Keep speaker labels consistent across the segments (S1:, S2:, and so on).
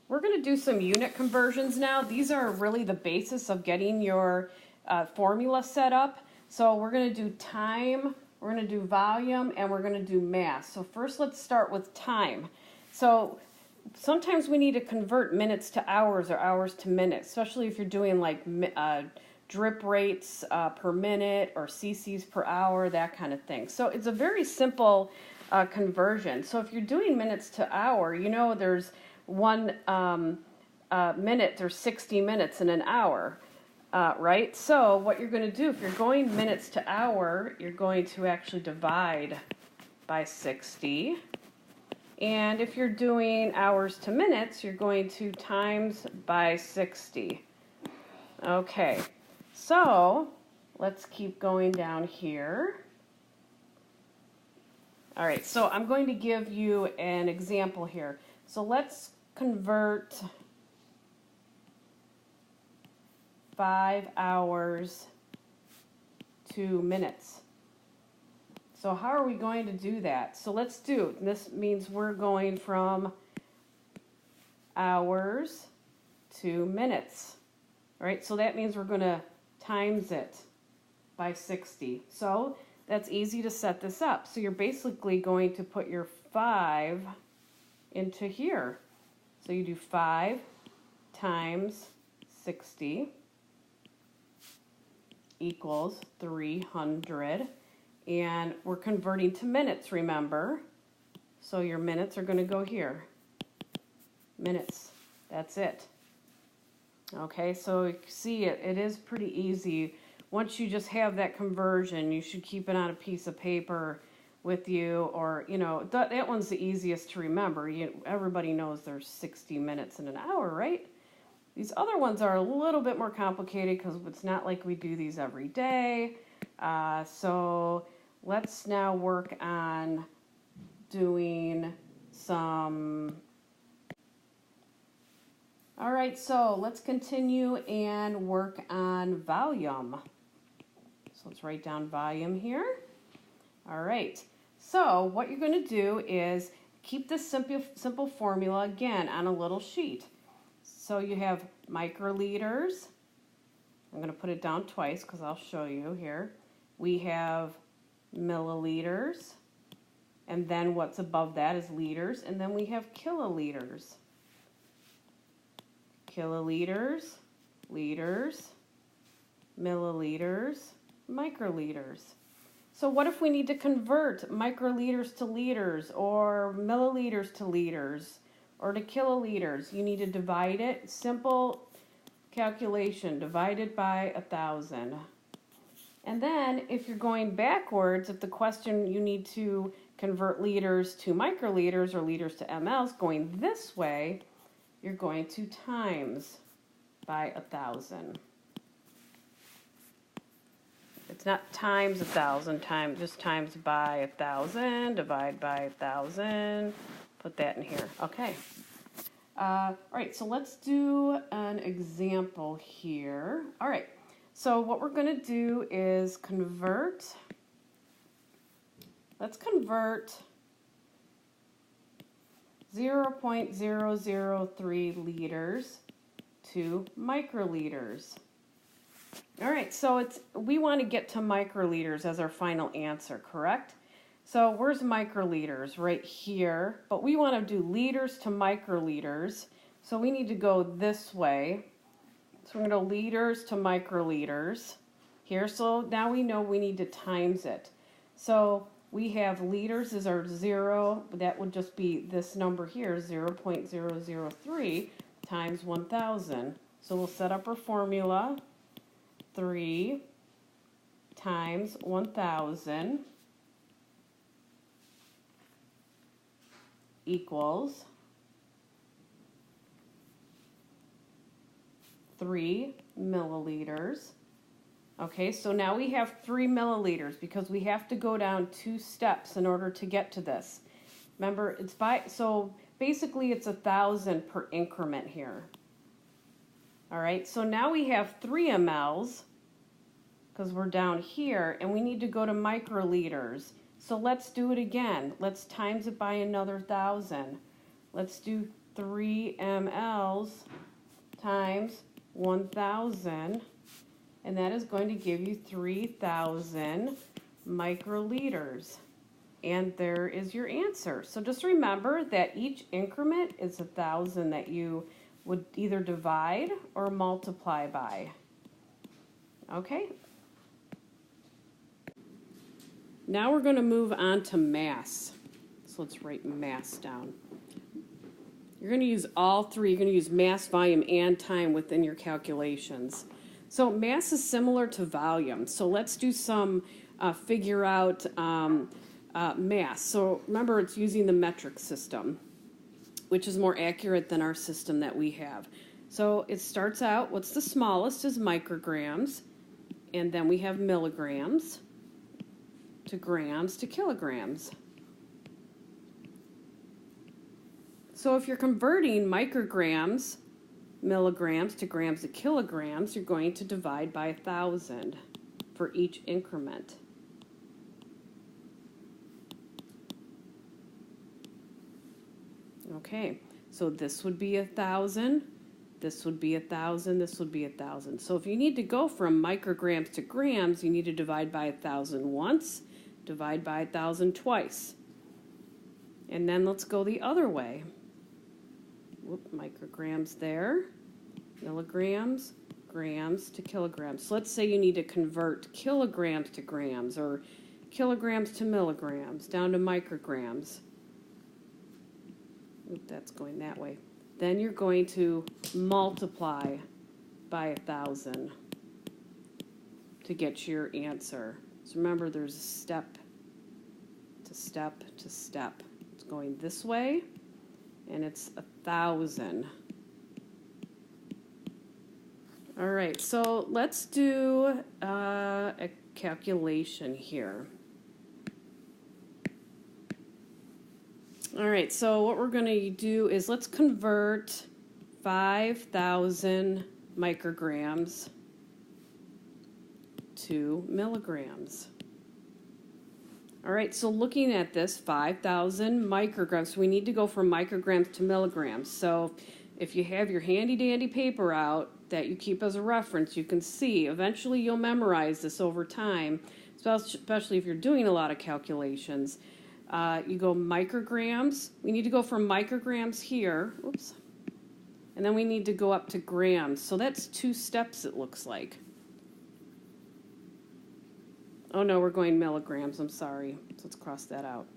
S1: we're going to do some unit conversions now. These are really the basis of getting your formula set up. So we're going to do time, we're going to do volume, and we're going to do mass. So first let's start with time. So sometimes we need to convert minutes to hours or hours to minutes, especially if you're doing like drip rates per minute or cc's per hour, that kind of thing. So it's a very simple conversion. So if you're doing minutes to hour, you know there's one minute, there's 60 minutes in an hour. Right? So what you're going to do, if you're going minutes to hour, you're going to actually divide by 60. And if you're doing hours to minutes, you're going to times by 60. Okay, so let's keep going down here. All right, so I'm going to give you an example here. So let's convert 5 hours to minutes. So how are we going to do that? So let's do, this means we're going from hours to minutes. All right, so that means we're going to times it by 60. So that's easy to set this up. So you're basically going to put your 5 into here. So you do 5 times 60 equals 300, and we're converting to minutes, remember, so your minutes are going to go here, minutes, that's it. Okay, so you see it is pretty easy. Once you just have that conversion, you should keep it on a piece of paper with you, or you know, that one's the easiest to remember. Everybody knows there's 60 minutes in an hour, right? These other ones are a little bit more complicated because it's not like we do these every day. So let's now work on doing some... All right, so let's continue and work on volume. So let's write down volume here. All right, so what you're going to do is keep this simple formula again on a little sheet. So you have microliters. I'm going to put it down twice because I'll show you here. We have milliliters, and then what's above that is liters, and then we have kiloliters. Kiloliters, liters, milliliters, microliters. So what if we need to convert microliters to liters or milliliters to liters or to kiloliters? You need to divide it. Simple calculation, divided by 1,000. And then if you're going backwards, if the question you need to convert liters to microliters or liters to mLs, going this way, you're going to times by 1,000. It's not times 1,000, just times by 1,000, divide by 1,000. Put that in here. Okay. All right, so let's do an example here. All right, so what we're going to do is convert. Let's convert 0.003 liters to microliters. All right, so we want to get to microliters as our final answer, correct? So where's microliters? Right here. But we want to do liters to microliters. So we need to go this way. So we're going to go liters to microliters here. So now we know we need to times it. So we have liters is our 0. That would just be this number here, 0.003 times 1,000. So we'll set up our formula. 3 times 1,000 equals 3 milliliters. Okay, so now we have 3 milliliters because we have to go down 2 steps in order to get to this. Remember, so basically it's 1,000 per increment here. All right, so now we have 3 mLs because we're down here, and we need to go to microliters. So let's do it again. Let's times it by another 1,000. Let's do 3 mLs times 1,000, and that is going to give you 3,000 microliters. And there is your answer. So just remember that each increment is 1,000 that you would either divide or multiply by. Okay? Now we're going to move on to mass. So let's write mass down. You're going to use all three. You're going to use mass, volume, and time within your calculations. So mass is similar to volume. So let's do some figure out mass. So remember, it's using the metric system, which is more accurate than our system that we have. So it starts out, what's the smallest is micrograms, and then we have milligrams to grams to kilograms. So if you're converting micrograms, milligrams to grams to kilograms, you're going to divide by 1,000 for each increment. Okay, so this would be 1,000, this would be 1,000, this would be 1,000. So if you need to go from micrograms to grams, you need to divide by 1,000 once, divide by 1,000 twice. And then let's go the other way. Whoop, micrograms there, milligrams, grams to kilograms. So let's say you need to convert kilograms to grams or kilograms to milligrams down to micrograms. Oop, that's going that way. Then you're going to multiply by 1,000 to get your answer. So remember, there's a step to step to step. It's going this way, and it's 1,000. All right, so let's do a calculation here. All right, so what we're going to do is let's convert 5,000 micrograms to milligrams. All right, so looking at this, 5,000 micrograms, so we need to go from micrograms to milligrams. So if you have your handy-dandy paper out that you keep as a reference, you can see, eventually you'll memorize this over time, especially if you're doing a lot of calculations. You go micrograms. We need to go from micrograms here. Oops. And then we need to go up to grams. So that's 2 steps, it looks like. Oh, no, we're going milligrams. I'm sorry. So let's cross that out.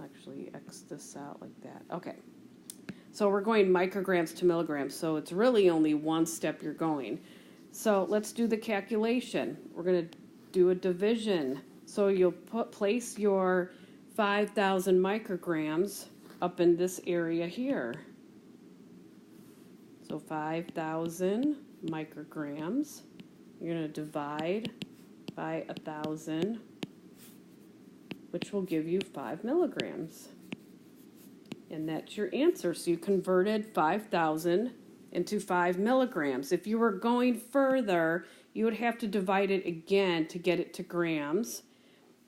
S1: Actually, X this out like that. Okay. So we're going micrograms to milligrams. So it's really only 1 step you're going. So let's do the calculation. We're going to do a division. So you'll place your 5,000 micrograms up in this area here. So 5,000 micrograms. You're going to divide by 1,000, which will give you 5 milligrams. And that's your answer. So you converted 5,000 into 5 milligrams. If you were going further, you would have to divide it again to get it to grams.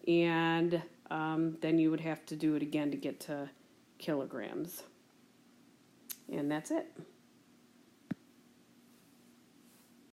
S1: And then you would have to do it again to get to kilograms. And that's it.